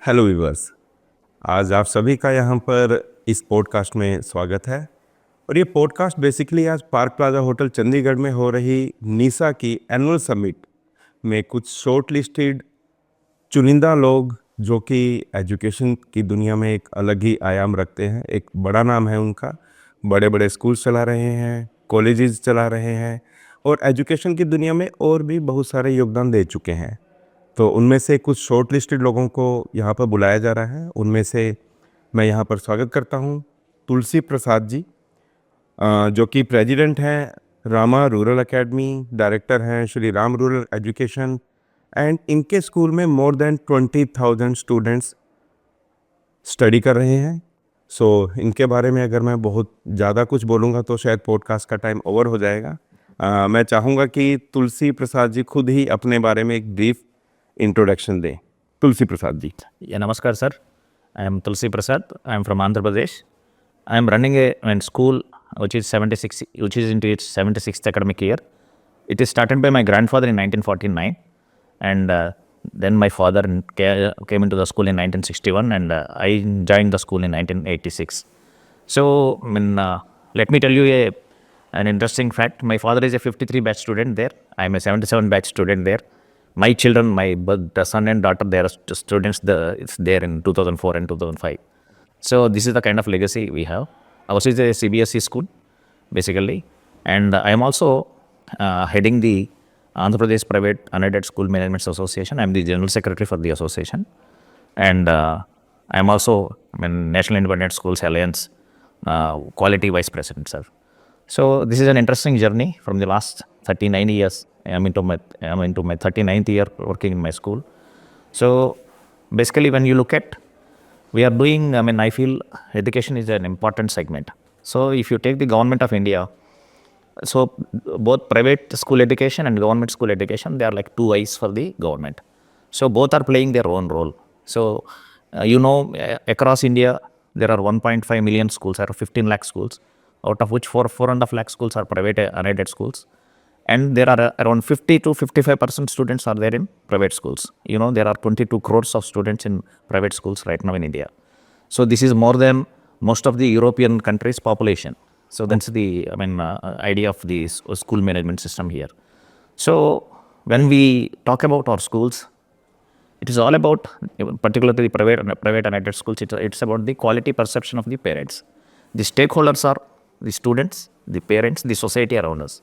Hello viewers, आज आप सभी का यहाँ पर इस पॉडकास्ट में स्वागत है। और ये पॉडकास्ट बेसिकली आज पार्क प्लाजा होटल चंडीगढ़ में हो रही नीसा की एनुअल समिट में कुछ शॉर्ट लिस्टेड चुनिंदा लोग जो कि एजुकेशन की दुनिया में एक अलग ही आयाम रखते हैं, एक बड़ा नाम है उनका, बड़े बड़े स्कूल्स चला रहे हैं, कॉलेजेस चला रहे हैं और एजुकेशन की दुनिया में और भी बहुत सारे योगदान दे चुके हैं। तो उनमें से कुछ शॉर्ट लिस्टेड लोगों को यहाँ पर बुलाया जा रहा है। उनमें से मैं यहाँ पर स्वागत करता हूँ तुलसी प्रसाद जी, जो कि प्रेसिडेंट हैं रामा रूरल एकेडमी, डायरेक्टर हैं Shri Ram rural education and इनके स्कूल में मोर देन 20,000 स्टूडेंट्स स्टडी कर रहे हैं। इनके बारे में अगर मैं बहुत ज़्यादा कुछ बोलूँगा तो शायद पॉडकास्ट का टाइम ओवर हो जाएगा। मैं चाहूँगा कि तुलसी प्रसाद जी खुद ही अपने बारे में एक ब्रीफ इंट्रोडक्शन दें। तुलसी Prasad ji. Namaskar, sir. I am Tulasi Prasad. I am from Andhra Pradesh. I am running a school which is into its 76th academic year. It is started by my grandfather in 1949, and then my father came into the school in 1961, and I joined the school in 1986. So, let me tell you an interesting fact. My father is a 53 batch student there. I am a 77 batch student there. My children, the son and daughter, they are students it's there in 2004 and 2005. So this is the kind of legacy we have. Ours is a CBSE school, basically. And I am also heading the Andhra Pradesh Private Unaided School Management Association. I am the General Secretary for the association. And I am also National Independent Schools Alliance Quality Vice President, sir. So this is an interesting journey from the last 39 years. I'm into my 39th year working in my school. So basically when you look at, we are doing, I feel education is an important segment. So if you take the government of India, so both private school education and government school education, they are like two eyes for the government. So both are playing their own role. So across India, there are 1.5 million schools, or 15 lakh schools, out of which 4.5 lakh schools are private unaided schools. And there are around 50 to 55% students are there in private schools. There are 22 crores of students in private schools right now in India. So this is more than most of the European countries' population. So that's the idea of the school management system here. So when we talk about our schools, it is all about, particularly the private unaided schools, it's about the quality perception of the parents. The stakeholders are the students, the parents, the society around us.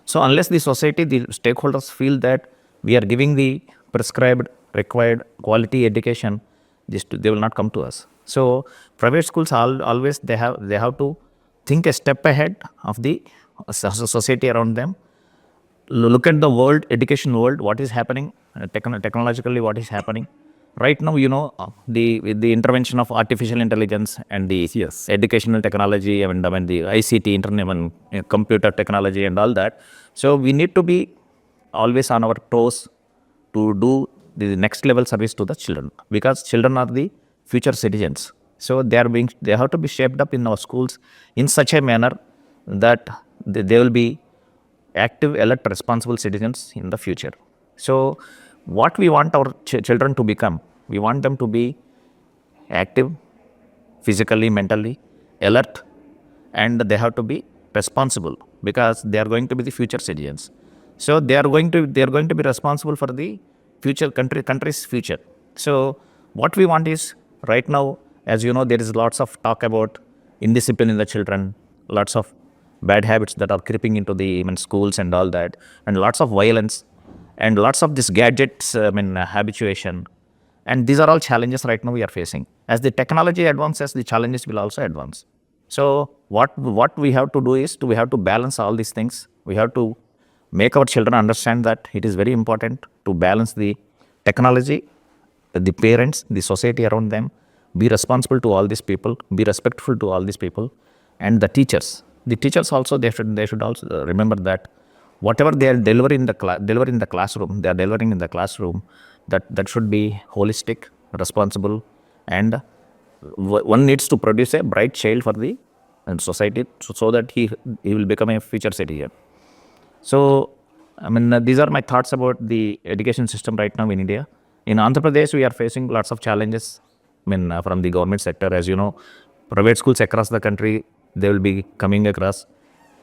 So unless the society, the stakeholders feel that we are giving the prescribed, required quality education, they will not come to us. So private schools always they have to think a step ahead of the society around them. Look at the world, education world, what is happening technologically, what is happening. Right now, with the intervention of artificial intelligence and the educational technology, the ICT, internet, computer technology and all that. So we need to be always on our toes to do the next level service to the children, because children are the future citizens. So they have to be shaped up in our schools in such a manner that they will be active, alert, responsible citizens in the future. So what we want our children to become, we want them to be active, physically, mentally, alert, and they have to be responsible, because they are going to be the future citizens. So they are going to be responsible for the future country's future. So what we want is, right now, as you know, there is lots of talk about indiscipline in the children, lots of bad habits that are creeping into the even schools and all that, and lots of violence, and lots of this gadgets, habituation. And these are all challenges right now we are facing. As the technology advances, the challenges will also advance. So what we have to do is, we have to balance all these things. We have to make our children understand that it is very important to balance the technology, the parents, the society around them, be responsible to all these people, be respectful to all these people, and the teachers. The teachers also, they should also remember that whatever they are delivering in the classroom, that should be holistic, responsible, and one needs to produce a bright child for the society, so that he will become a future citizen. So these are my thoughts about the education system right now in India. In Andhra Pradesh, we are facing lots of challenges from the government sector. As you know, private schools across the country, they will be coming across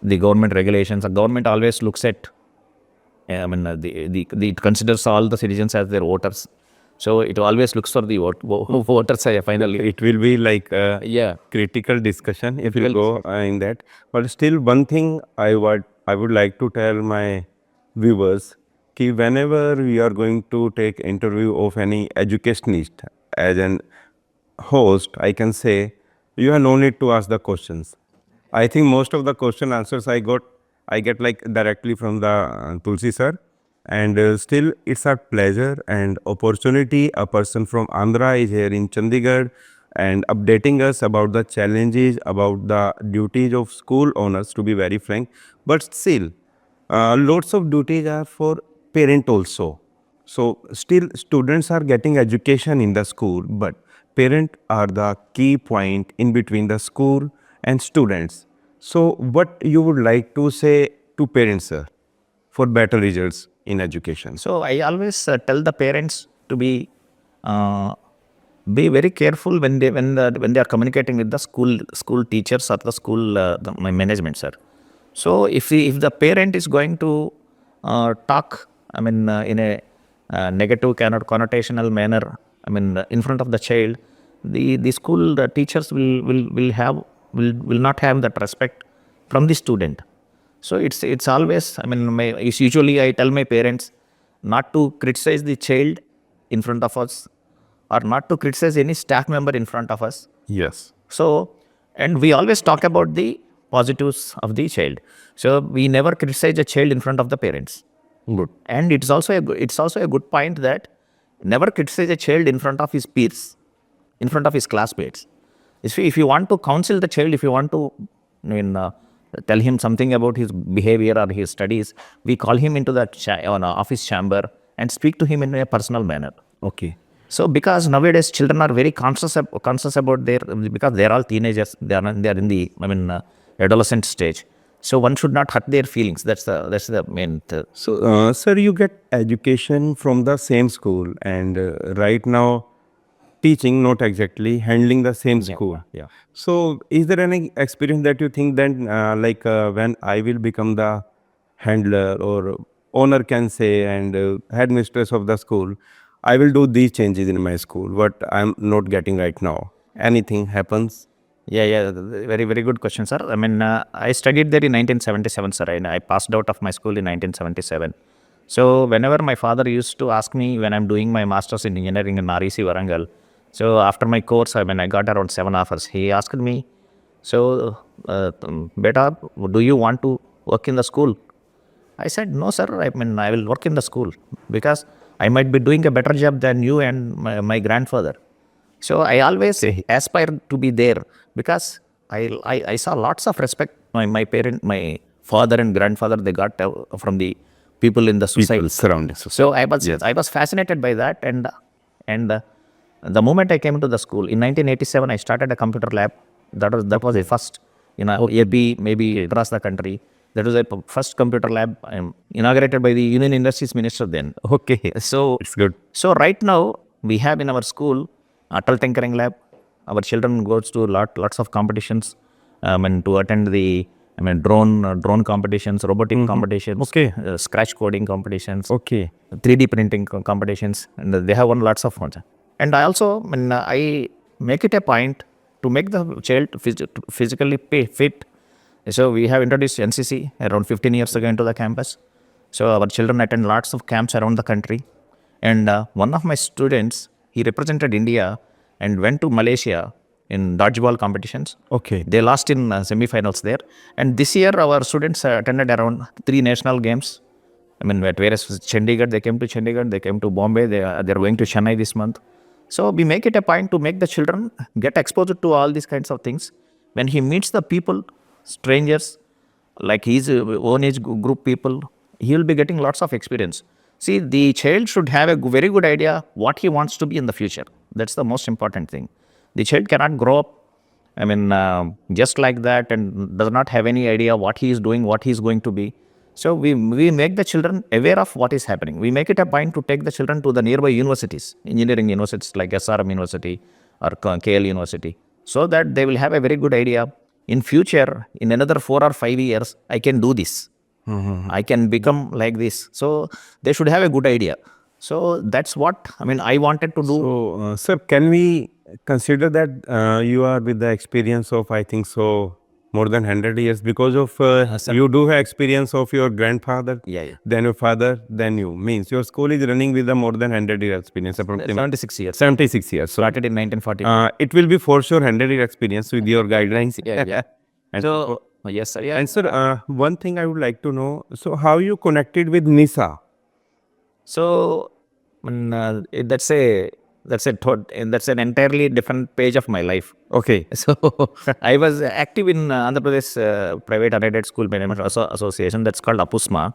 the government regulations. The government always looks at, it considers all the citizens as their voters. So it always looks for the voters finally. It will be like a Yeah. critical discussion if you go in that. But still, one thing I would like to tell my viewers, कि whenever we are going to take interview of any educationist as an host, I can say you have no need to ask the questions. I think most of the question answers I get like directly from the Tulsi sir. And still, it's a pleasure and opportunity. A person from Andhra is here in Chandigarh and updating us about the challenges, about the duties of school owners, to be very frank. But still, lots of duties are for parent also. So still students are getting education in the school, but parent are the key point in between the school and students. So what you would like to say to parents, sir, for better results in education? So I always tell the parents to be very careful when they are communicating with the school teachers or the school my management, sir. So if the parent is going to talk, in a negative connotational manner, in front of the child, the school teachers will not have that respect from the student. So it's always, it's usually I tell my parents not to criticize the child in front of us, or not to criticize any staff member in front of us. Yes. So, and we always talk about the positives of the child. So we never criticize a child in front of the parents. Good. And it's also a good point that never criticize a child in front of his peers, in front of his classmates. If you want to counsel the child, if you want to tell him something about his behavior or his studies, we call him into the office chamber and speak to him in a personal manner. Okay. So because nowadays children are very conscious about because they are all teenagers, they are in the adolescent stage. So one should not hurt their feelings. That's the main. So, sir, you get education from the same school, and right now teaching, not exactly handling the same school. Yeah. So, is there any experience that you think that when I will become the handler or owner can say and headmistress of the school, I will do these changes in my school, what I'm not getting right now? Anything happens? Yeah. Very, very good question, sir. I studied there in 1977, sir. And I passed out of my school in 1977. So whenever my father used to ask me when I'm doing my master's in engineering in REC Warangal, so after my course, I got around 7 offers. He asked me, so, beta, do you want to work in the school? I said, no, sir. I will work in the school because I might be doing a better job than you and my grandfather. So I always aspire to be there because I saw lots of respect. My father and grandfather, they got from the people in the society. People surrounding. So I was fascinated by that, and the moment I came into the school in 1987, I started a computer lab. That was the first, AB maybe across the country. That was the first computer lab inaugurated by the Union Industries Minister then. Okay. So It's good. So right now we have in our school Atal Tinkering Lab. Our children goes to lots of competitions, to attend the drone competitions, robotic competitions, Okay. Scratch coding competitions, Okay. 3D printing competitions, and they have won lots of ones. And I also, I make it a point to make the child physically fit. So we have introduced NCC around 15 years ago into the campus. So our children attend lots of camps around the country. And one of my students, he represented India and went to Malaysia in dodgeball competitions. Okay. They lost in semi-finals there. And this year, our students attended around 3 national games. Whereas Chandigarh, they came to Chandigarh, they came to Bombay, they're going to Chennai this month. So we make it a point to make the children get exposed to all these kinds of things. When he meets the people, strangers, like his own age group people, he will be getting lots of experience. See, the child should have a very good idea what he wants to be in the future. That's the most important thing. The child cannot grow up, just like that and does not have any idea what he is doing, what he is going to be. So we make the children aware of what is happening. We make it a point to take the children to the nearby universities, engineering universities like SRM University or KL University, so that they will have a very good idea. In future, in another 4 or 5 years, I can do this. I can become like this. So they should have a good idea. So that's what I wanted to do. So, sir, can we consider that you are with the experience of, I think so, more than 100 years, because of sir. you do have experience of your grandfather, Yeah. then your father, then you. Means your school is running with a more than 100 year experience, approximately 76 years. 76 years. So, Started in 1940. it will be for sure 100 year experience with your guidelines. Yeah. And So yes, sir. Yeah. and sir, one thing I would like to know, so how you connected with NISA? So that's an entirely different page of my life. Okay. So I was active in Andhra Pradesh Private Unaided School Management Association, that's called APUSMA.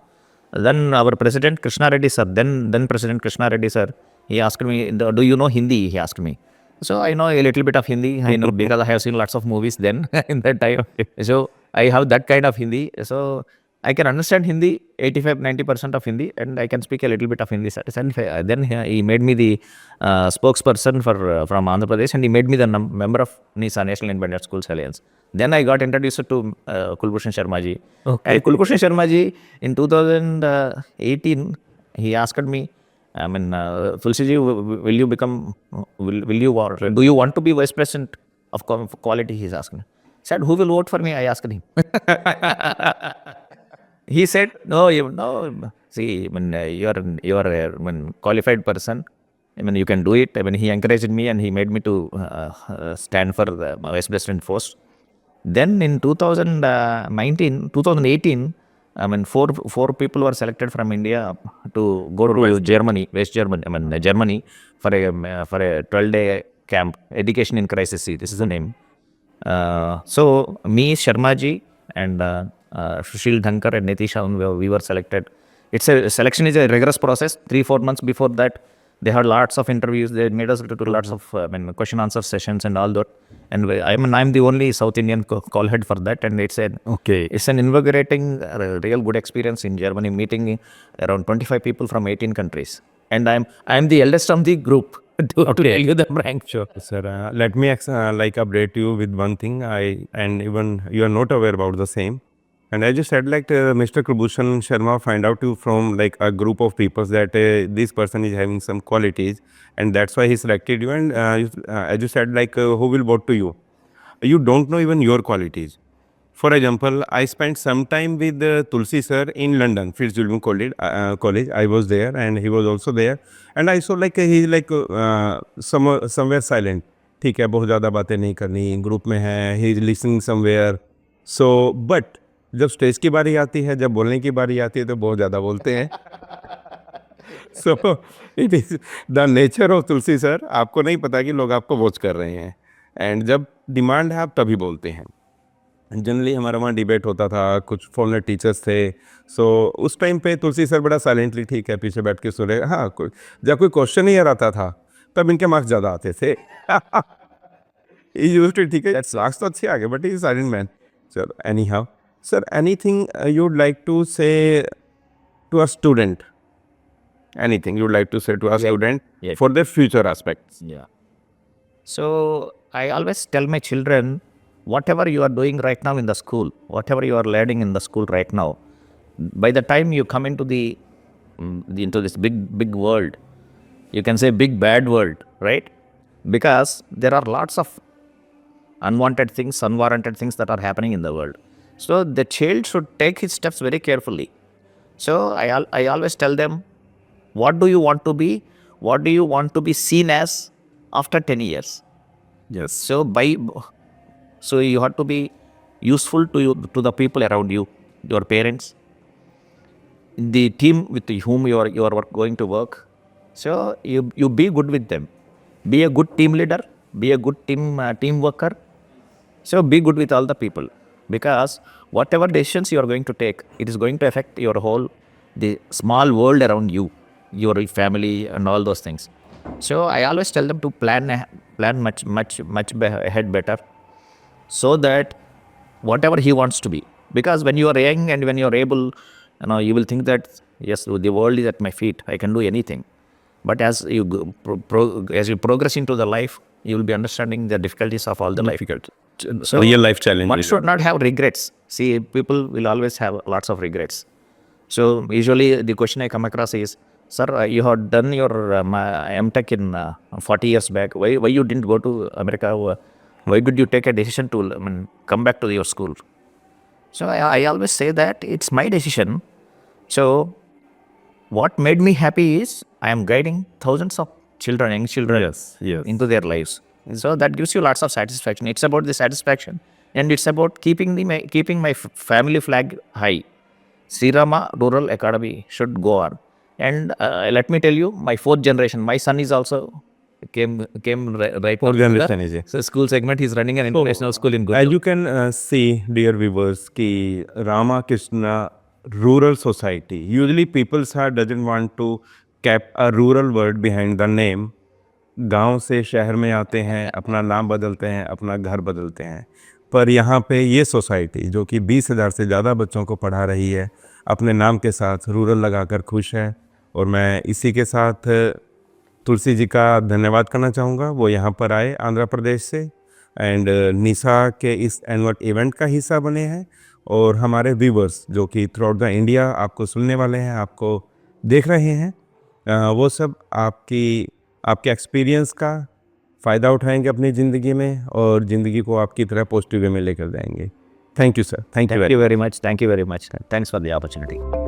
Then our president Krishna Reddy sir, then President Krishna Reddy sir, he asked me, do you know Hindi? He asked me. So I know a little bit of Hindi. I know because I have seen lots of movies then in that time. So I have that kind of Hindi. So I can understand Hindi, 85-90% of Hindi, and I can speak a little bit of Hindi. And then he made me the spokesperson from Andhra Pradesh, and he made me the member of NISA, National Independent Schools Alliance. Then I got introduced to Kulbhushan Sharma ji. Okay. And Kulbhushan Sharma ji, in 2018, he asked me, Tulsi ji, will you become, do you want to be vice president of quality? He's asking. Said, who will vote for me? I asked him. He said, no. See, you are a qualified person. You can do it. He encouraged me and he made me to stand for the vice president post. Then in 2018, four people were selected from India to go to Germany, West Germany, Germany for a 12-day camp, Education in Crisis. This is the name. So me, Sharma ji, and Sushil Dhankar and Nitisha, we were selected. Selection is a rigorous process. 3-4 months before that, they had lots of interviews. They made us to do lots of question answer sessions and all that. And I'm the only South Indian call head for that. And it's an invigorating, real good experience in Germany, meeting around 25 people from 18 countries. And I'm the eldest of the group. To tell you the rank. Sure, sir. Let me update you with one thing. And even you are not aware about the same. And I just said Mr. Kulbhushan Sharma find out you from a group of people that this person is having some qualities, and that's why he selected you. And as you said, who will vote to you? You don't know even your qualities. For example, I spent some time with Tulsi sir in London, Fitzwilliam College. I was there and he was also there. And I saw he's somewhere silent. ठीक है, बहुत ज़्यादा बातें नहीं करनी, group में है, he is listening somewhere. So, but जब स्टेज की बारी आती है, जब बोलने की बारी आती है तो बहुत ज़्यादा बोलते हैं. So, it is the nature of Tulsi sir. आपको नहीं पता कि लोग आपको वॉच कर रहे हैं. एंड जब डिमांड है आप तभी बोलते हैं. जनरली हमारा वहाँ डिबेट होता था, कुछ फॉरेनर टीचर्स थे. सो उस टाइम पे तुलसी सर बड़ा साइलेंटली ठीक है पीछे बैठ के सुन रहे. हाँ, जब कोई क्वेश्चन नहीं आता था तब इनके मार्क्स ज़्यादा आते थे. ठीक है, मार्क्स तो अच्छे आ गए, बट ही साइलेंट मैन. चलो, any how sir, anything you'd like to say to a student? Anything you'd like to say to a student for their future aspects? Yeah. So I always tell my children, whatever you are doing right now in the school, whatever you are learning in the school right now, by the time you come into into this big world, you can say big bad world, right? Because there are lots of unwanted things, unwarranted things that are happening in the world. So the child should take his steps very carefully. So I always tell them, what do you want to be? What do you want to be seen as after 10 years? Yes. So you have to be useful to the people around you, your parents, the team with whom you are going to work. So you be good with them. Be a good team leader. Be a good team worker. So be good with all the people, because whatever decisions you are going to take, it is going to affect the small world around you, your family and all those things. So I always tell them to plan much ahead better, so that whatever he wants to be, because when you are young and when you are able, you will think that yes, the world is at my feet, I can do anything. But as you progress into the life, you will be understanding the difficulties of all the life. Difficult. So Real life challenges. one should not have regrets. See, people will always have lots of regrets. So usually the question I come across is, sir, you had done your MTech in 40 years back. Why you didn't go to America? Why did you take a decision to come back to your school? So I always say that it's my decision. So what made me happy is I am guiding thousands of children, young children, Yes, yes. into their lives. So that gives you lots of satisfaction. It's about the satisfaction, and it's about keeping my family flag high. SriRama Rural Academy should go on. And let me tell you, my fourth generation, my son is also came right Fourth from generation the is it? school segment. He's running an international school in Guntur. As you can see, dear viewers, ki Rama Krishna Rural Society. Usually, people's heart doesn't want to keep a rural word behind the name. गांव से शहर में आते हैं, अपना नाम बदलते हैं, अपना घर बदलते हैं, पर यहाँ पे ये सोसाइटी जो कि 20,000 से ज़्यादा बच्चों को पढ़ा रही है, अपने नाम के साथ रूरल लगाकर खुश है। और मैं इसी के साथ तुलसी जी का धन्यवाद करना चाहूँगा, वो यहाँ पर आए आंध्र प्रदेश से एंड निशा के इस एनुअल इवेंट का हिस्सा बने हैं। और हमारे व्यूवर्स जो कि थ्रू आउट द इंडिया आपको सुनने वाले हैं, आपको देख रहे हैं, वो सब आपके एक्सपीरियंस का फ़ायदा उठाएंगे अपनी ज़िंदगी में और ज़िंदगी को आपकी तरह पॉजिटिव वे में लेकर जाएंगे। Thank you sir, thank you Thank you very much. Thanks for the opportunity.